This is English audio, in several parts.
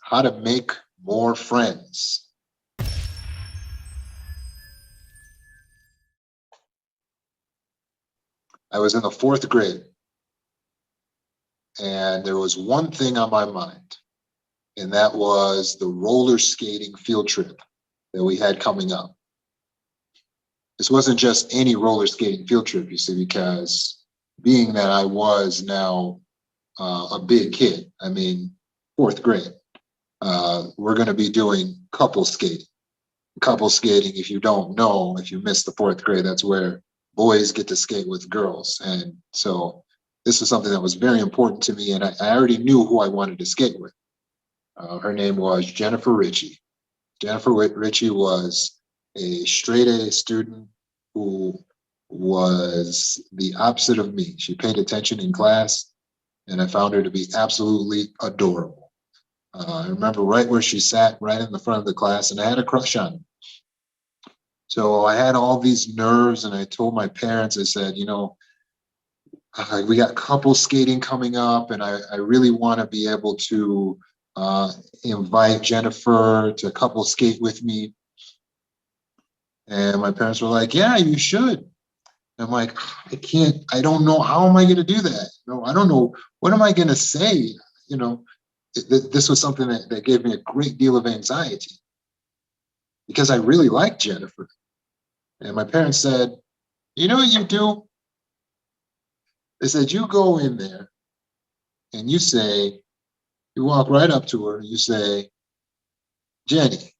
how to make more friends. I was in the 4th grade, and there was one thing on my mind, and that was the roller skating field trip that we had coming up. This wasn't just any roller skating field trip, you see, because being that I was now a big kid, I mean, 4th grade, we're going to be doing couple skating. Couple skating, if you don't know, if you missed the 4th grade, that's where boys get to skate with girls. And so this was something that was very important to me, and I already knew who I wanted to skate with. Her name was Jennifer Ritchie. Jennifer Ritchie was a straight A student who was the opposite of me. She paid attention in class, and I found her to be absolutely adorable. I remember right where she sat, right in the front of the class, and I had a crush on her. So I had all these nerves, and I told my parents, I said, we got couple skating coming up, and I really want to be able to invite Jennifer to couple skate with me. And my parents were like, yeah, you should. I'm like, I don't know. How am I going to do that? No, I don't know. What am I going to say? This was something that gave me a great deal of anxiety because I really liked Jennifer. And my parents said, you know what you do? They said, you go in there and you walk right up to her and you say, Jenny,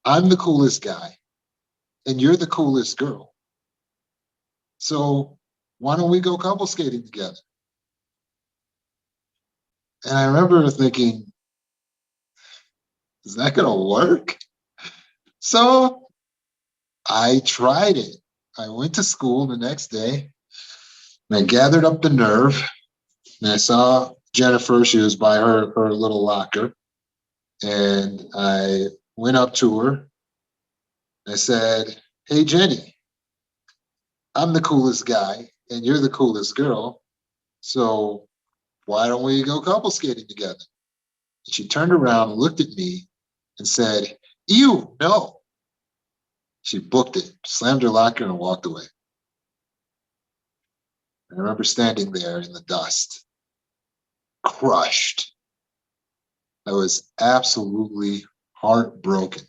I'm the coolest guy and you're the coolest girl. So why don't we go couple skating together? And I remember thinking, is that going to work? So I tried it. I went to school the next day and I gathered up the nerve and I saw Jennifer. She was by her little locker. And I went up to her. I said, hey, Jenny, I'm the coolest guy and you're the coolest girl. So why don't we go couple skating together? And she turned around and looked at me and said, ew, no. She booked it, slammed her locker and walked away. I remember standing there in the dust, crushed. I was absolutely heartbroken.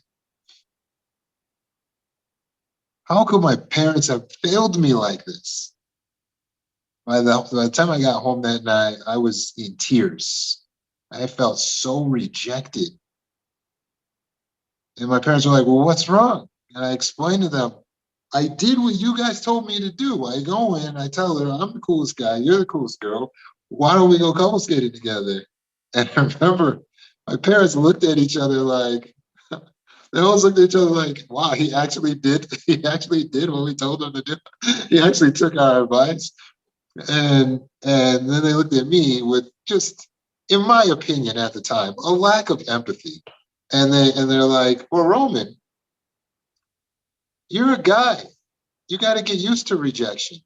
How could my parents have failed me like this? By the time I got home that night, I was in tears. I felt so rejected. And my parents were like, well, what's wrong? And I explained to them, I did what you guys told me to do. I go in, I tell her, I'm the coolest guy, you're the coolest girl. Why don't we go couple skating together? And I remember my parents looked at each other like, they always looked at each other like, wow, he actually did what we told him to do. He actually took our advice. And then they looked at me with just, in my opinion at the time, a lack of empathy. And they're like, well, Roman, you're a guy. You got to get used to rejection.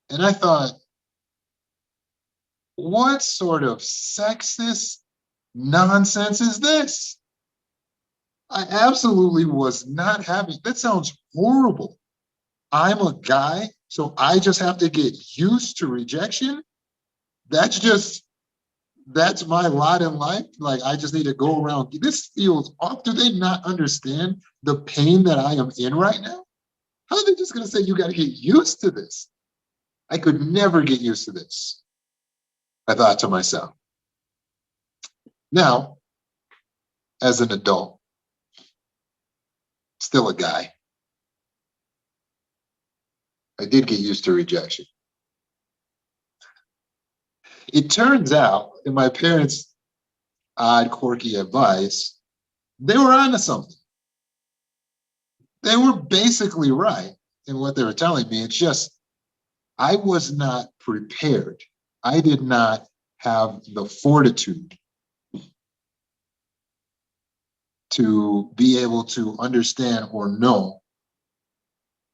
And I thought, what sort of sexist nonsense is this? I absolutely was not happy. That sounds horrible. I'm a guy, so I just have to get used to rejection. That's my lot in life. Like, I just need to go around. This feels off. Do they not understand the pain that I am in right now? How are they just going to say, you got to get used to this? I could never get used to this, I thought to myself. Now, as an adult, still a guy, I did get used to rejection. It turns out, in my parents' odd, quirky advice, they were onto something. They were basically right in what they were telling me. It's just, I was not prepared. I did not have the fortitude to be able to understand or know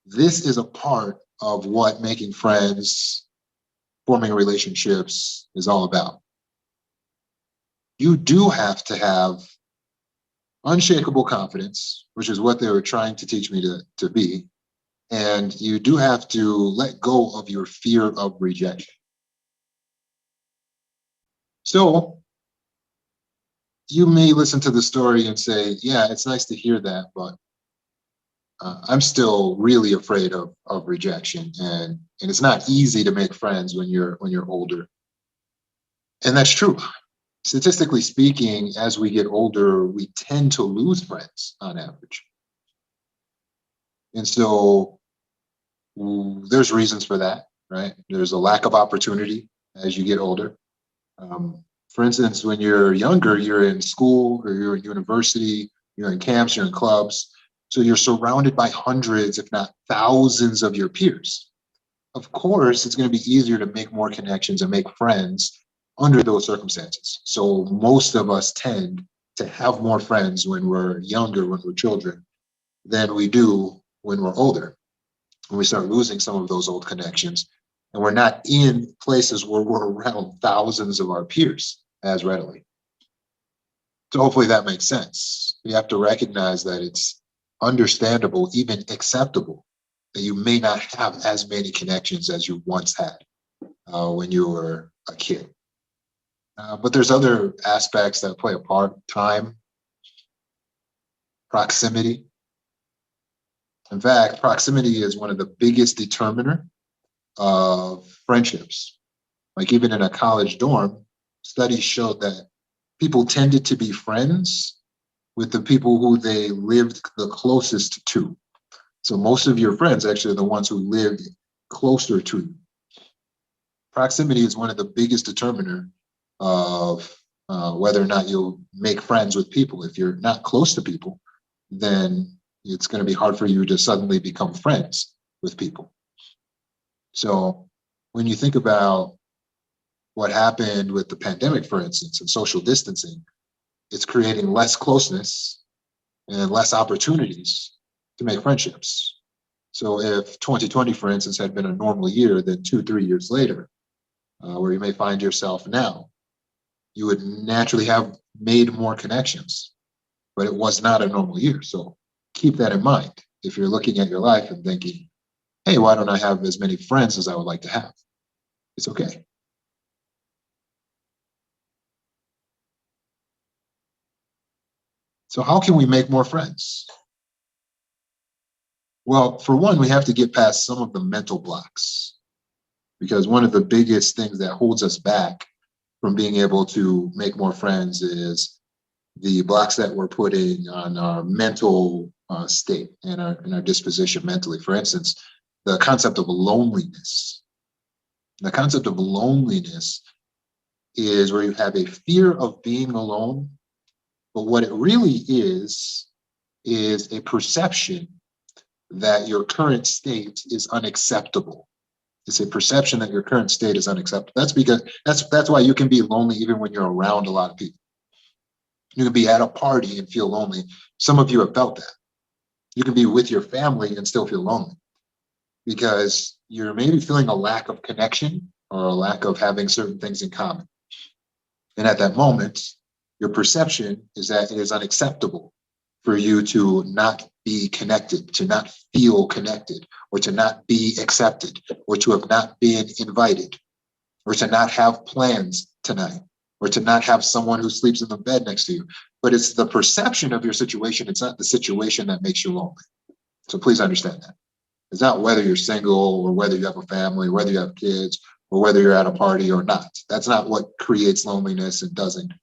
this is a part of what making friends, forming relationships is all about. you do have to have unshakable confidence, which is what they were trying to teach me to be. And you do have to let go of your fear of rejection. So you may listen to the story and say, yeah, it's nice to hear that, but I'm still really afraid of rejection. And it's not easy to make friends when you're older. And that's true. Statistically speaking, as we get older, we tend to lose friends on average. And so there's reasons for that, right? There's a lack of opportunity as you get older. For instance, when you're younger, you're in school or you're in university, you're in camps, you're in clubs. So you're surrounded by hundreds, if not thousands of your peers. Of course, it's going to be easier to make more connections and make friends under those circumstances. So most of us tend to have more friends when we're younger, when we're children, than we do when we're older. When we start losing some of those old connections, and we're not in places where we're around thousands of our peers as readily. So hopefully that makes sense. We have to recognize that it's understandable, even acceptable, that you may not have as many connections as you once had when you were a kid. But there's other aspects that play a part: time, proximity. In fact, proximity is one of the biggest determiner of friendships. Like even in a college dorm, studies showed that people tended to be friends with the people who they lived the closest to. So most of your friends actually are the ones who lived closer to you. Proximity is one of the biggest determiner of whether or not you'll make friends with people. If you're not close to people, then it's going to be hard for you to suddenly become friends with people. So when you think about what happened with the pandemic, for instance, and social distancing, it's creating less closeness and less opportunities to make friendships. So if 2020, for instance, had been a normal year, then 2, 3 years later, where you may find yourself now, you would naturally have made more connections, but it was not a normal year. So keep that in mind if you're looking at your life and thinking, hey, why don't I have as many friends as I would like to have? It's okay. So how can we make more friends? Well, for one, we have to get past some of the mental blocks, because one of the biggest things that holds us back from being able to make more friends is the blocks that we're putting on our mental state and our disposition mentally. For instance, the concept of loneliness. The concept of loneliness is where you have a fear of being alone, but what it really is a perception that your current state is unacceptable. It's a perception that your current state is unacceptable. That's because that's why you can be lonely even when you're around a lot of people. You can be at a party and feel lonely. Some of you have felt that. You can be with your family and still feel lonely because you're maybe feeling a lack of connection or a lack of having certain things in common. And at that moment, your perception is that it is unacceptable for you to not be connected, to not feel connected, or to not be accepted, or to have not been invited, or to not have plans tonight, or to not have someone who sleeps in the bed next to you. But it's the perception of your situation. It's not the situation that makes you lonely. So please understand that. It's not whether you're single or whether you have a family, or whether you have kids, or whether you're at a party or not. That's not what creates loneliness and doesn't.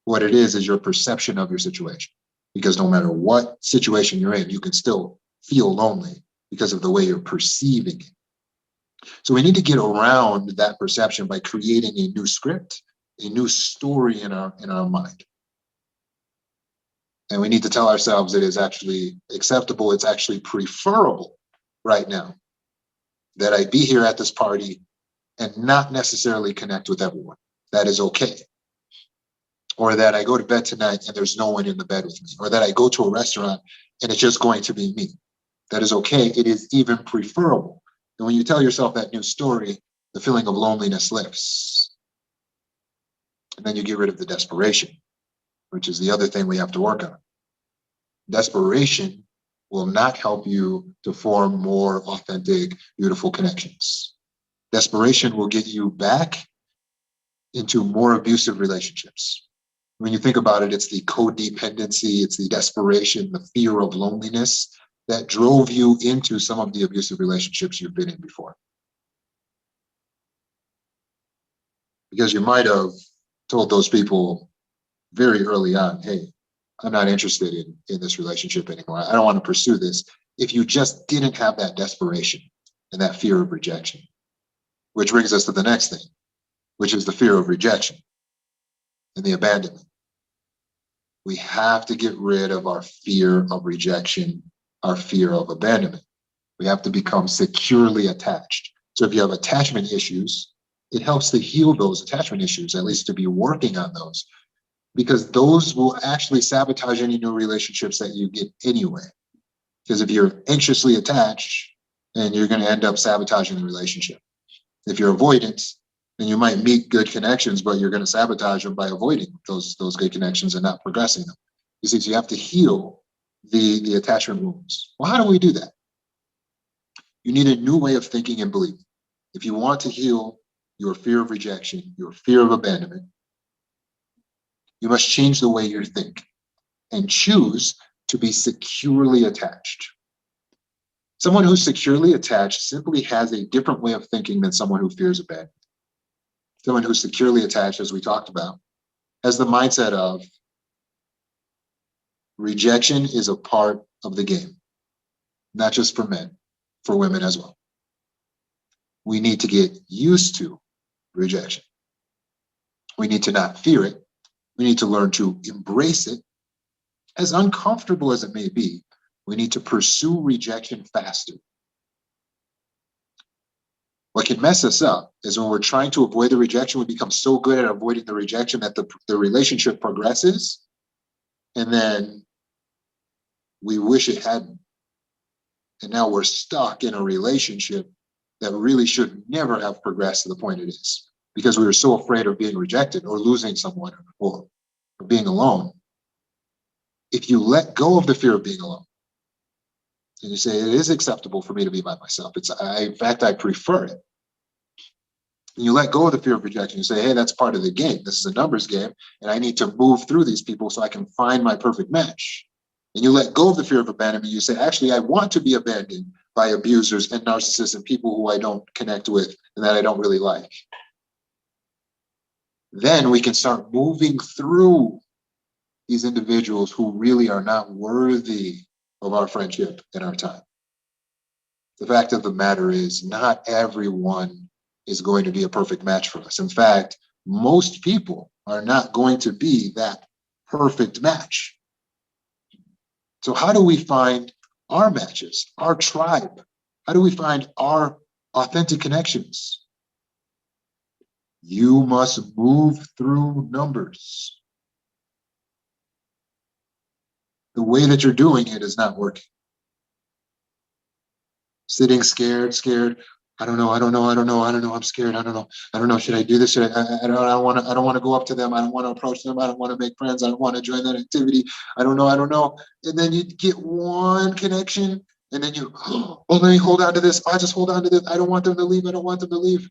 What it is your perception of your situation. Because no matter what situation you're in, you can still feel lonely because of the way you're perceiving it. So we need to get around that perception by creating a new script, a new story in our mind. And we need to tell ourselves it is actually acceptable, it's actually preferable right now that I be here at this party and not necessarily connect with everyone. That is okay. Or that I go to bed tonight and there's no one in the bed with me. Or that I go to a restaurant and it's just going to be me. That is okay. It is even preferable. And when you tell yourself that new story, the feeling of loneliness lifts. And then you get rid of the desperation, which is the other thing we have to work on. Desperation will not help you to form more authentic, beautiful connections. Desperation will get you back into more abusive relationships. When you think about it, it's the codependency, it's the desperation, the fear of loneliness that drove you into some of the abusive relationships you've been in before. Because you might have told those people very early on, hey, I'm not interested in this relationship anymore. I don't want to pursue this. If you just didn't have that desperation and that fear of rejection, which brings us to the next thing, which is the fear of rejection and the abandonment. We have to get rid of our fear of rejection, our fear of abandonment. We have to become securely attached. So if you have attachment issues, it helps to heal those attachment issues, at least to be working on those, because those will actually sabotage any new relationships that you get anyway. Because if you're anxiously attached, then you're going to end up sabotaging the relationship. If you're avoidant, then you might meet good connections, but you're going to sabotage them by avoiding those good connections and not progressing them. You see, so you have to heal the attachment wounds. Well, how do we do that? You need a new way of thinking and believing. If you want to heal your fear of rejection, your fear of abandonment, you must change the way you think and choose to be securely attached. Someone who's securely attached simply has a different way of thinking than someone who fears abandonment. Someone who's securely attached, as we talked about, has the mindset of rejection is a part of the game, not just for men, for women as well. We need to get used to rejection. We need to not fear it. We need to learn to embrace it. As uncomfortable as it may be, we need to pursue rejection faster. What can mess us up is when we're trying to avoid the rejection, we become so good at avoiding the rejection that the relationship progresses, and then we wish it hadn't. And now we're stuck in a relationship that really should never have progressed to the point it is, because we were so afraid of being rejected or losing someone or being alone. If you let go of the fear of being alone, and you say, it is acceptable for me to be by myself. In fact, I prefer it. And you let go of the fear of rejection. You say, hey, that's part of the game. This is a numbers game, and I need to move through these people so I can find my perfect match. And you let go of the fear of abandonment. You say, actually, I want to be abandoned by abusers and narcissists and people who I don't connect with and that I don't really like. Then we can start moving through these individuals who really are not worthy of our friendship and our time. The fact of the matter is, not everyone is going to be a perfect match for us. In fact, most people are not going to be that perfect match. So how do we find our matches, our tribe? How do we find our authentic connections? You must move through numbers. The way that you're doing it is not working. Sitting scared. I don't know. I'm scared. I don't know. Should I do this? I don't want to go up to them. I don't want to approach them. I don't want to make friends. I don't want to join that activity. I don't know. And then you get one connection, and then you, oh, let me hold on to this. I just hold on to this. I don't want them to leave.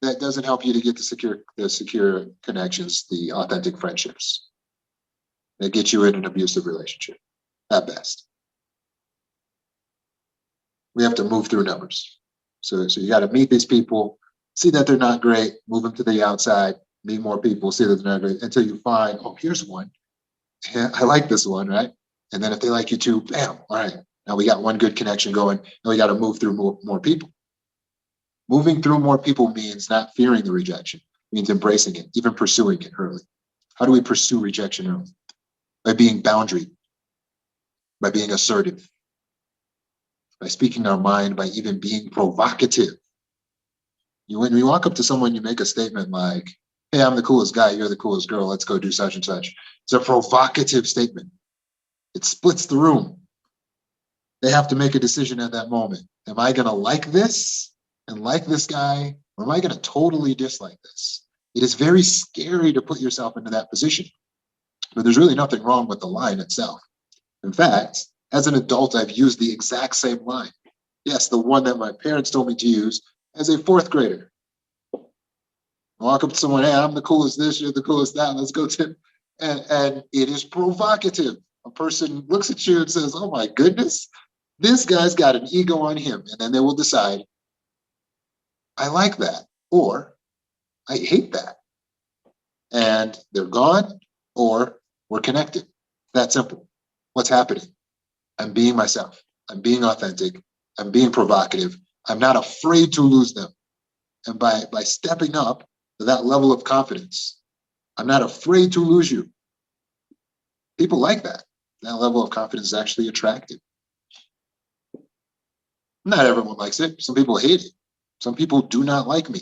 That doesn't help you to get the secure connections, the authentic friendships that get you in an abusive relationship at best. We have to move through numbers. So you got to meet these people, see that they're not great, move them to the outside, meet more people, see that they're not great, until you find, oh, here's one. Yeah, I like this one, right? And then if they like you too, bam, all right. Now we got one good connection going, and we got to move through more people. Moving through more people means not fearing the rejection, means embracing it, even pursuing it early. How do we pursue rejection early? By being boundary, by being assertive, by speaking our mind, by even being provocative. When you walk up to someone, you make a statement like, hey, I'm the coolest guy, you're the coolest girl, let's go do such and such. It's a provocative statement. It splits the room. They have to make a decision at that moment. Am I going to like this and like this guy, or am I going to totally dislike this? It is very scary to put yourself into that position, but there's really nothing wrong with the line itself. In fact, as an adult, I've used the exact same line. Yes, the one that my parents told me to use as a fourth grader. I walk up to someone, hey, I'm the coolest this, you're the coolest that, let's go to, and it is provocative. A person looks at you and says, oh my goodness, this guy's got an ego on him. And then they will decide, I like that, or I hate that. And they're gone, or we're connected. That simple. What's happening? I'm being myself. I'm being authentic. I'm being provocative. I'm not afraid to lose them. And by stepping up to that level of confidence, I'm not afraid to lose you. People like that. That level of confidence is actually attractive. Not everyone likes it. Some people hate it. Some people do not like me.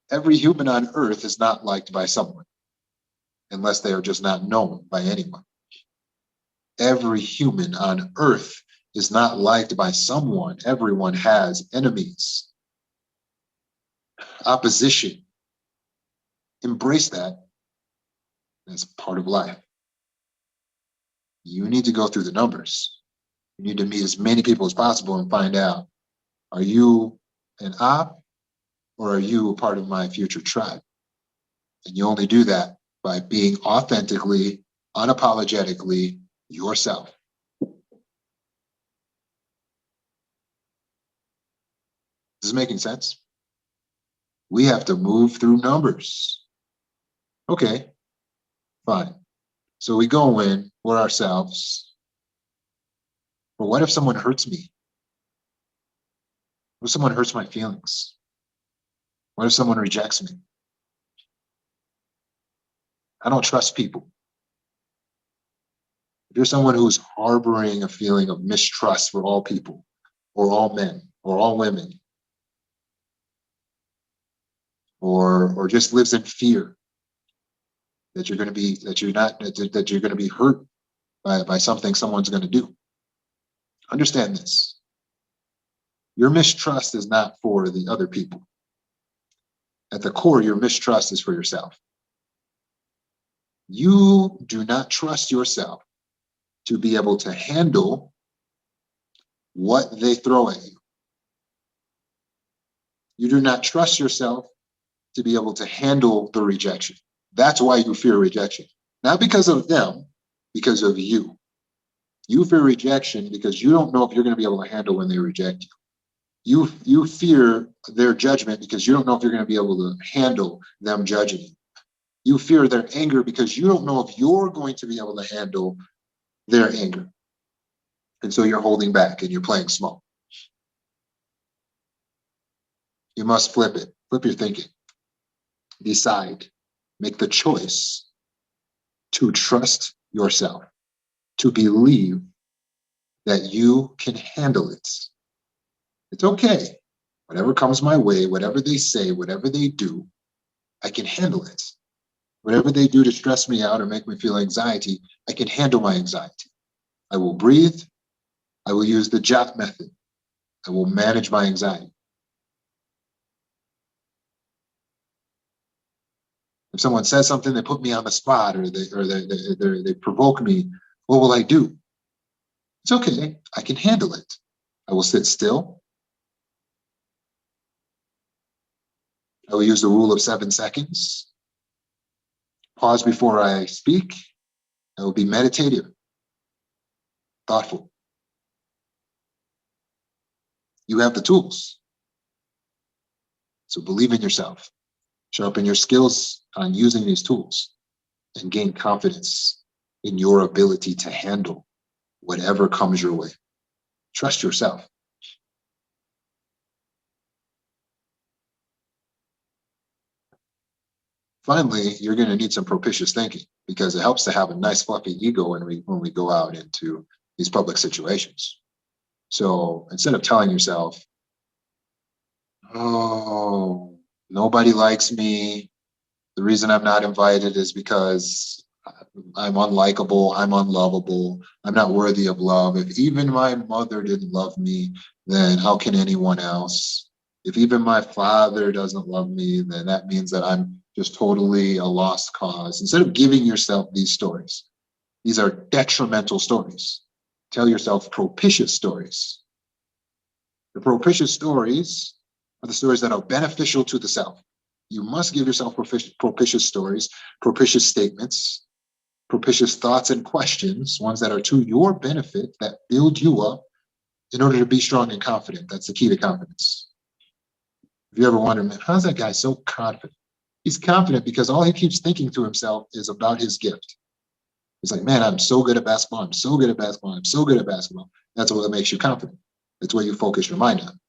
Every human on earth is not liked by someone, unless they are just not known by anyone. Every human on earth is not liked by someone. Everyone has enemies, opposition. Embrace that as part of life. You need to go through the numbers. You need to meet as many people as possible and find out, are you an op or are you a part of my future tribe? And you only do that by being authentically, unapologetically yourself. This is making sense? We have to move through numbers. Okay, fine. So we go in, we're ourselves. But what if someone hurts me? What if someone hurts my feelings? What if someone rejects me? I don't trust people. If you're someone who's harboring a feeling of mistrust for all people, or all men, or all women, or just lives in fear that you're going to be, that you're not, that you're going to be hurt by something someone's going to do. Understand this. Your mistrust is not for the other people. At the core, your mistrust is for yourself. You do not trust yourself to be able to handle what they throw at you. You do not trust yourself to be able to handle the rejection. That's why you fear rejection. Not because of them, because of you. You fear rejection because you don't know if you're going to be able to handle when they reject you. You fear their judgment because you don't know if you're going to be able to handle them judging you. You fear their anger because you don't know if you're going to be able to handle their anger. And so you're holding back and you're playing small. You must flip it. Flip your thinking. Decide. Make the choice to trust yourself, to believe that you can handle it. It's okay. Whatever comes my way, whatever they say, whatever they do, I can handle it. Whatever they do to stress me out or make me feel anxiety, I can handle my anxiety. I will breathe. I will use the JOT method. I will manage my anxiety. If someone says something, they put me on the spot, or they provoke me, what will I do? It's okay. I can handle it. I will sit still. I will use the rule of 7 seconds. Pause before I speak. I will be meditative, thoughtful. You have the tools. So believe in yourself. Sharpen your skills on using these tools and gain confidence in your ability to handle whatever comes your way. Trust yourself. Finally, you're going to need some propitious thinking, because it helps to have a nice fluffy ego when we go out into these public situations. So instead of telling yourself, oh, nobody likes me, the reason I'm not invited is because I'm unlikable, I'm unlovable, I'm not worthy of love. If even my mother didn't love me, then how can anyone else? If even my father doesn't love me, then that means that I'm just totally a lost cause. Instead of giving yourself these stories, these are detrimental stories. Tell yourself propitious stories. The propitious stories are the stories that are beneficial to the self. You must give yourself propitious stories, propitious statements, propitious thoughts and questions, ones that are to your benefit, that build you up in order to be strong and confident. That's the key to confidence. If you ever wonder, man, how's that guy so confident? He's confident because all he keeps thinking to himself is about his gift. He's like, man, I'm so good at basketball. I'm so good at basketball. I'm so good at basketball. That's what makes you confident. It's what you focus your mind on.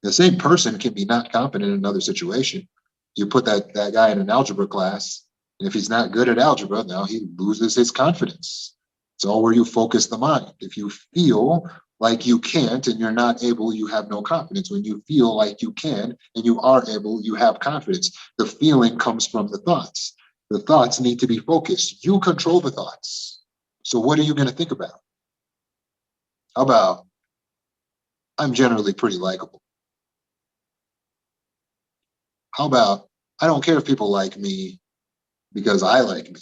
The same person can be not confident in another situation. You put that guy in an algebra class, and if he's not good at algebra, now he loses his confidence. It's all where you focus the mind. If you feel like you can't and you're not able, you have no confidence. When you feel like you can and you are able, you have confidence. The feeling comes from the thoughts. The thoughts need to be focused. You control the thoughts. So what are you going to think about? How about, I'm generally pretty likable? How about, I don't care if people like me because I like me?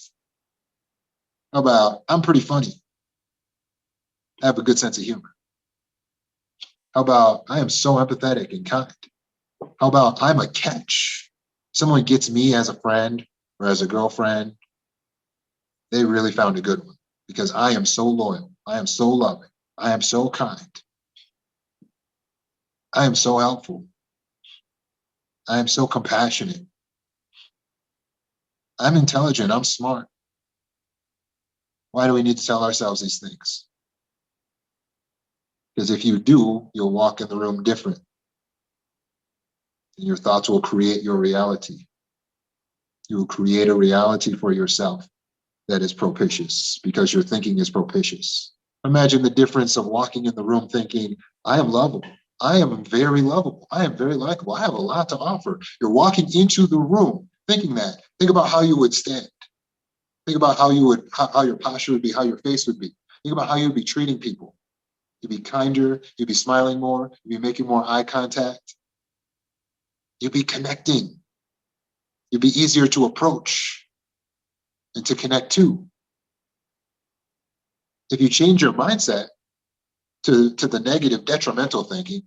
How about, I'm pretty funny? I have a good sense of humor. How about, I am so empathetic and kind? How about, I'm a catch? Someone gets me as a friend or as a girlfriend, they really found a good one because I am so loyal. I am so loving. I am so kind. I am so helpful. I am so compassionate. I'm intelligent. I'm smart. Why do we need to tell ourselves these things? Because if you do, you'll walk in the room different. And your thoughts will create your reality. You will create a reality for yourself that is propitious because your thinking is propitious. Imagine the difference of walking in the room thinking, I am lovable. I am very lovable. I am very likable. I have a lot to offer. You're walking into the room thinking that. Think about how you would stand. Think about how your posture would be, how your face would be. Think about how you'd be treating people. You'd be kinder. You'd be smiling more. You'd be making more eye contact. You'd be connecting. You'd be easier to approach and to connect to. If you change your mindset to the negative, detrimental thinking,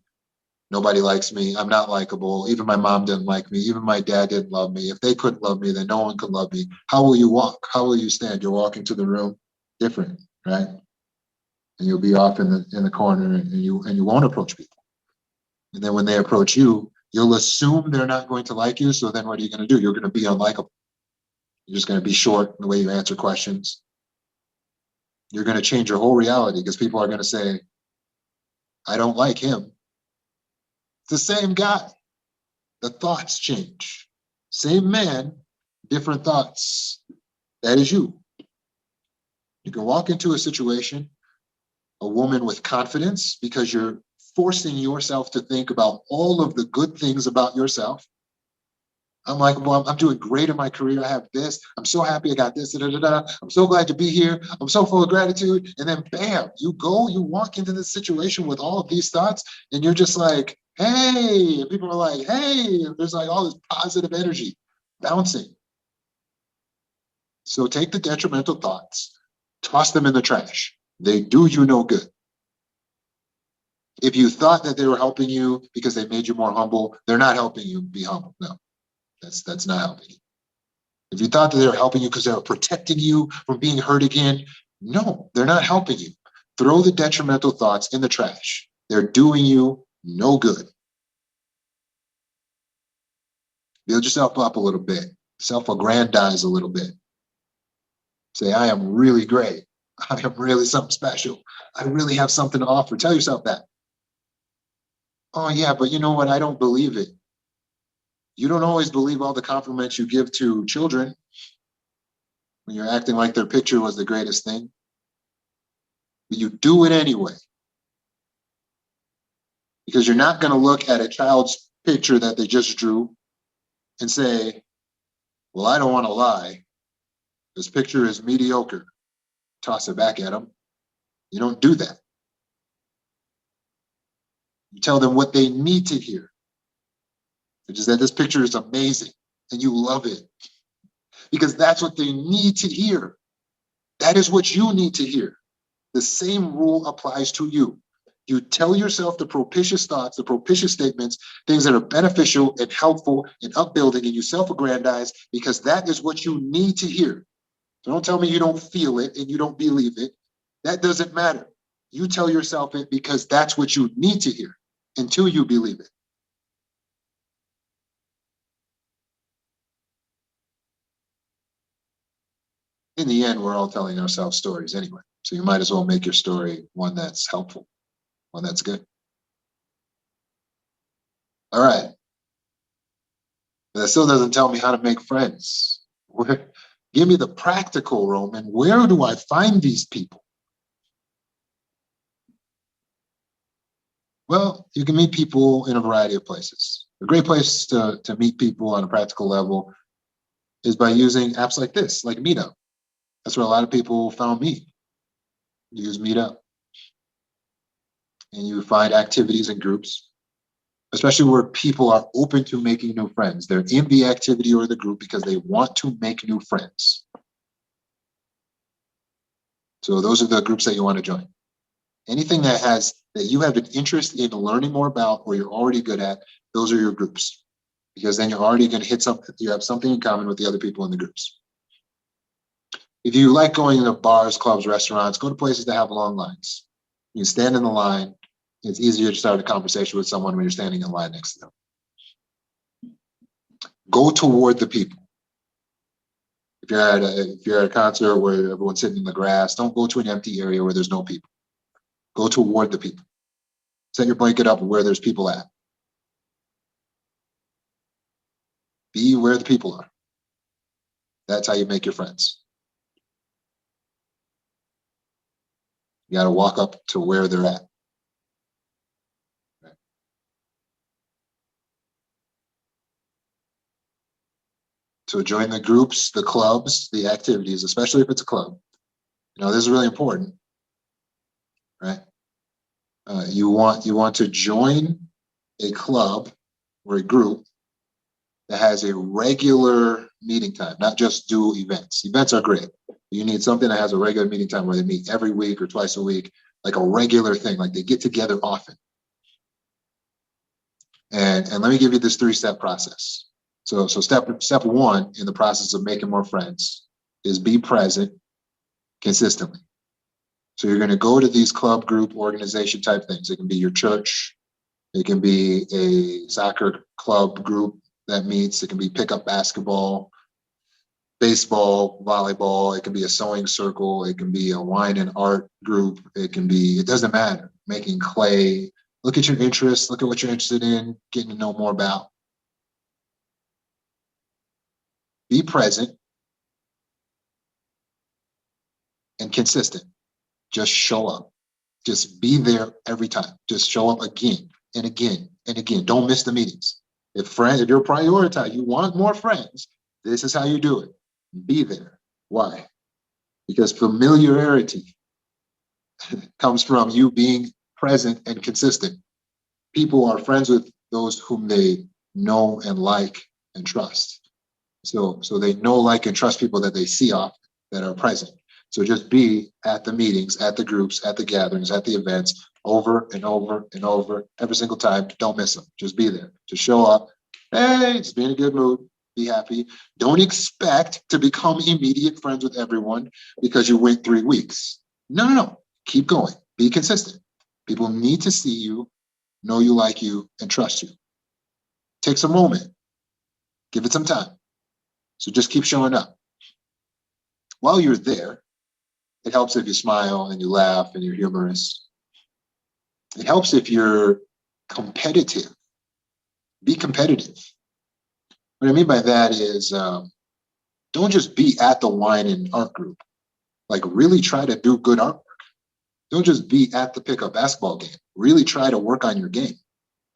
nobody likes me, I'm not likable, even my mom didn't like me, even my dad didn't love me. If they couldn't love me, then no one could love me. How will you walk? How will you stand? You're walking to the room different, right? And you'll be off in the corner and you won't approach people. And then when they approach you, you'll assume they're not going to like you. So then what are you going to do? You're going to be unlikable. You're just going to be short in the way you answer questions. You're going to change your whole reality because people are going to say, I don't like him. It's the same guy. The thoughts change. Same man, different thoughts. That is you. You can walk into a situation, a woman with confidence, because you're forcing yourself to think about all of the good things about yourself. I'm like, well, I'm doing great in my career. I have this. I'm so happy I got this. Da, da, da, da. I'm so glad to be here. I'm so full of gratitude. And then bam, you walk into this situation with all of these thoughts, and you're just like, hey, and people are like, hey, and there's like all this positive energy bouncing. So take the detrimental thoughts, toss them in the trash. They do you no good. If you thought that they were helping you because they made you more humble, they're not helping you be humble. No, that's not helping you. If you thought that they were helping you because they were protecting you from being hurt again, no, they're not helping you. Throw the detrimental thoughts in the trash. They're doing you no good. Build yourself up a little bit. Self-aggrandize a little bit. Say, I am really great. I am really something special. I really have something to offer. Tell yourself that. Oh, yeah, but you know what? I don't believe it. You don't always believe all the compliments you give to children when you're acting like their picture was the greatest thing. But you do it anyway. Because you're not going to look at a child's picture that they just drew and say, well, I don't want to lie. This picture is mediocre. Toss it back at them. You don't do that. You tell them what they need to hear. Which is that this picture is amazing and you love it because that's what they need to hear. That is what you need to hear. The same rule applies to you. You tell yourself the propitious thoughts, the propitious statements, things that are beneficial and helpful and upbuilding, and you self-aggrandize because that is what you need to hear. So don't tell me you don't feel it and you don't believe it. That doesn't matter. You tell yourself it because that's what you need to hear until you believe it. In the end, we're all telling ourselves stories anyway. So you might as well make your story one that's helpful, one that's good. All right. But that still doesn't tell me how to make friends. Give me the practical, Roman. Where do I find these people? Well, you can meet people in a variety of places. A great place to meet people on a practical level is by using apps like this, like Meetup. That's where a lot of people found me. You use Meetup and you find activities and groups, especially where people are open to making new friends. They're in the activity or the group because they want to make new friends. So those are the groups that you want to join. Anything that you have an interest in learning more about or you're already good at, those are your groups. Because then you're already going to hit something, you have something in common with the other people in the groups. If you like going to bars, clubs, restaurants, go to places that have long lines. You stand in the line. It's easier to start a conversation with someone when you're standing in line next to them. Go toward the people. If you're at a concert where everyone's sitting in the grass, don't go to an empty area where there's no people. Go toward the people. Set your blanket up where there's people at. Be where the people are. That's how you make your friends. You got to walk up to where they're at. Right. So join the groups, the clubs, the activities, especially if it's a club. You know, this is really important, right? You want to join a club or a group that has a regular meeting time, not just do events. Events are great. You need something that has a regular meeting time where they meet every week or twice a week, like a regular thing, like they get together often. And let me give you this 3-step process. So step one in the process of making more friends is be present consistently. So you're going to go to these club, group, organization type things. It can be your church. It can be a soccer club group that meets. It can be pickup basketball, baseball, volleyball. It can be a sewing circle. It can be a wine and art group. It doesn't matter. Making clay. Look at your interests. Look at what you're interested in, getting to know more about. Be present and consistent. Just show up. Just be there every time. Just show up again and again and again. Don't miss the meetings. If you're prioritized, you want more friends, this is how you do it. Be there. Why? Because familiarity comes from you being present and consistent. People are friends with those whom they know and like and trust. So they know, like, and trust people that they see often that are present. So just be at the meetings, at the groups, at the gatherings, at the events, over and over and over, every single time. Don't miss them. Just be there. Just show up. Hey, just be in a good mood. Be happy. Don't expect to become immediate friends with everyone because you went 3 weeks. No. Keep going. Be consistent. People need to see you, know you, like you, and trust you. Takes a moment. Give it some time. So just keep showing up. While you're there, it helps if you smile and you laugh and you're humorous. It helps if you're competitive. Be competitive. What I mean by that is don't just be at the wine and art group. Like, really try to do good artwork. Don't just be at the pickup basketball game. Really try to work on your game.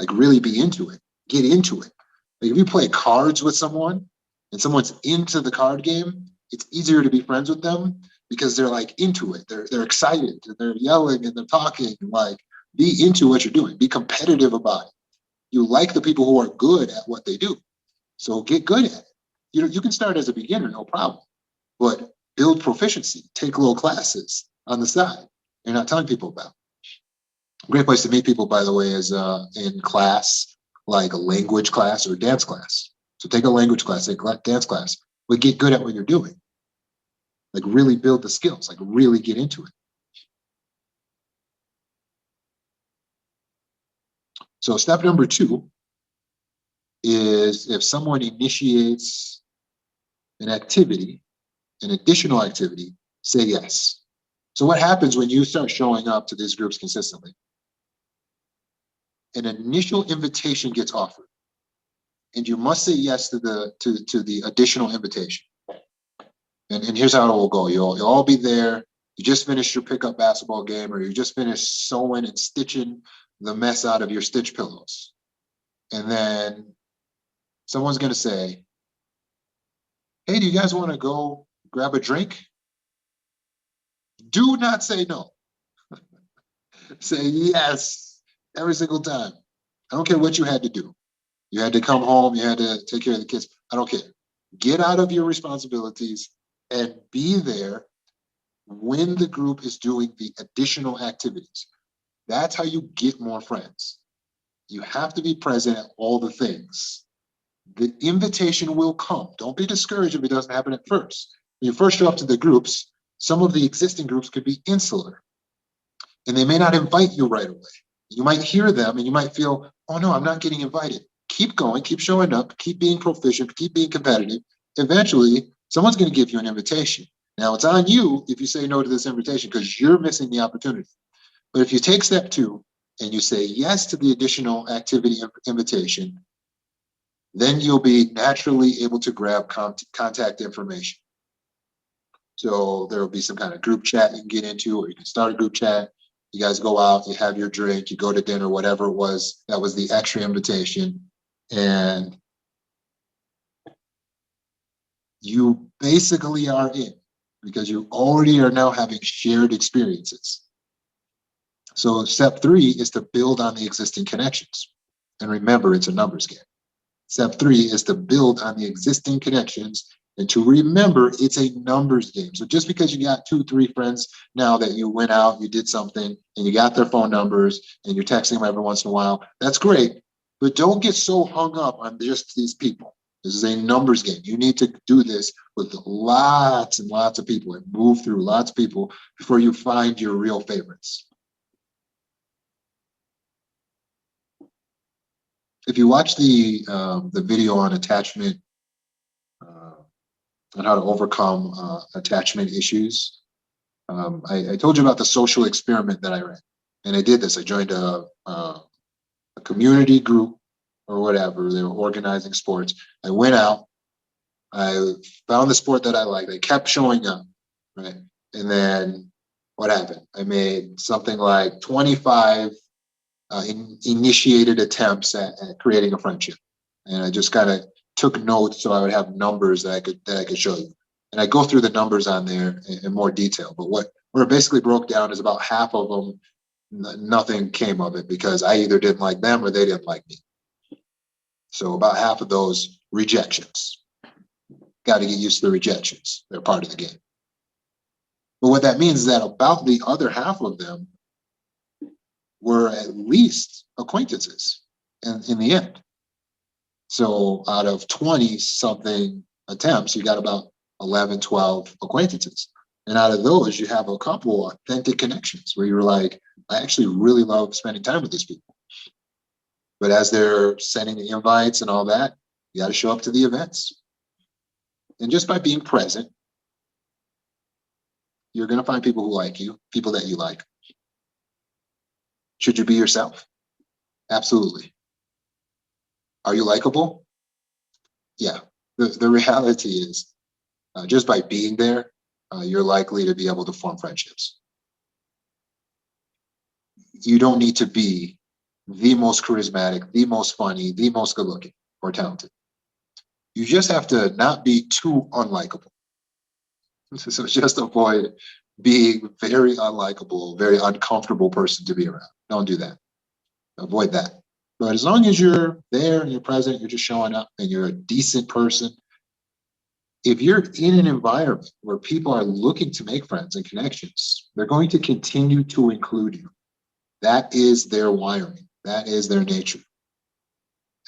Like, really be into it. Get into it. Like, if you play cards with someone and someone's into the card game, it's easier to be friends with them because they're like into it. They're excited and they're yelling and they're talking. Like, be into what you're doing. Be competitive about it. You like the people who are good at what they do. So get good at it. You can start as a beginner, no problem. But build proficiency. Take little classes on the side. You're not telling people about. A great place to meet people, by the way, is in class, like a language class or dance class. So take a language class, take a dance class, but get good at what you're doing. Like really build the skills, like really get into it. So step number 2 is if someone initiates an activity, an additional activity, say yes. So what happens when you start showing up to these groups consistently? An initial invitation gets offered, and you must say yes to the additional invitation. And here's how it will go. You'll all be there. You just finished your pickup basketball game, or you just finished sewing and stitching the mess out of your stitch pillows. And then someone's going to say, hey, do you guys want to go grab a drink? Do not say no. Say yes every single time. I don't care what you had to do. You had to come home. You had to take care of the kids. I don't care. Get out of your responsibilities and be there when the group is doing the additional activities. That's how you get more friends. You have to be present at all the things. The invitation will come. Don't be discouraged if it doesn't happen at first. When you first show up to the groups, some of the existing groups could be insular, and they may not invite you right away. You might hear them and you might feel, oh no, I'm not getting invited. Keep going, keep showing up, keep being proficient, keep being competitive. Eventually, someone's going to give you an invitation. Now, it's on you if you say no to this invitation because you're missing the opportunity. But if you take step 2 and you say yes to the additional activity invitation, then you'll be naturally able to grab contact information. So there will be some kind of group chat you can get into, or you can start a group chat. You guys go out, you have your drink, you go to dinner, whatever it was. That was the extra invitation. And you basically are in because you already are now having shared experiences. So step 3 is to build on the existing connections. And remember, it's a numbers game. Step 3 is to build on the existing connections and to remember it's a numbers game. So just because you got 2-3 friends now that you went out, you did something, and you got their phone numbers, and you're texting them every once in a while, that's great. But don't get so hung up on just these people. This is a numbers game. You need to do this with lots and lots of people and move through lots of people before you find your real favorites. If you watch the video on attachment, on how to overcome attachment issues, I told you about the social experiment that I ran. And I did this. I joined a community group or whatever. They were organizing sports. I went out. I found the sport that I liked. I kept showing up, right? And then what happened? I made something like 25 initiated attempts at creating a friendship. And I just kind of took notes so I would have numbers that I could show you. And I go through the numbers on there in more detail. But what it basically broke down is about half of them, nothing came of it because I either didn't like them or they didn't like me. So about half of those rejections. Got to get used to the rejections. They're part of the game. But what that means is that about the other half of them were at least acquaintances in the end. So out of 20 something attempts, you got about 11, 12 acquaintances. And out of those, you have a couple authentic connections where you're like, I actually really love spending time with these people. But as they're sending the invites and all that, you got to show up to the events. And just by being present, you're going to find people who like you, people that you like. Should you be yourself? Absolutely. Are you likable? Yeah. The reality is, just by being there, you're likely to be able to form friendships. You don't need to be the most charismatic, the most funny, the most good looking or talented. You just have to not be too unlikable. So just avoid being very unlikable, very uncomfortable person to be around. Don't do that. Avoid that. But as long as you're there and you're present, you're just showing up and you're a decent person. If you're in an environment where people are looking to make friends and connections, they're going to continue to include you. That is their wiring. That is their nature.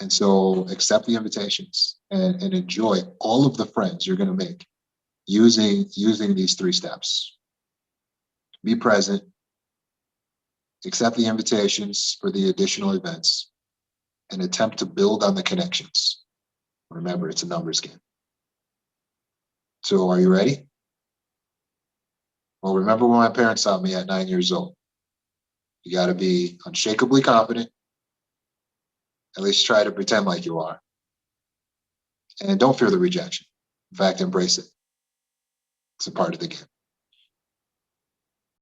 And so accept the invitations and enjoy all of the friends you're going to make using these 3 steps. Be present, accept the invitations for the additional events, and attempt to build on the connections. Remember, it's a numbers game. So are you ready? Well, remember when my parents taught me at 9 years old. You got to be unshakably confident. At least try to pretend like you are. And don't fear the rejection. In fact, embrace it. It's a part of the game.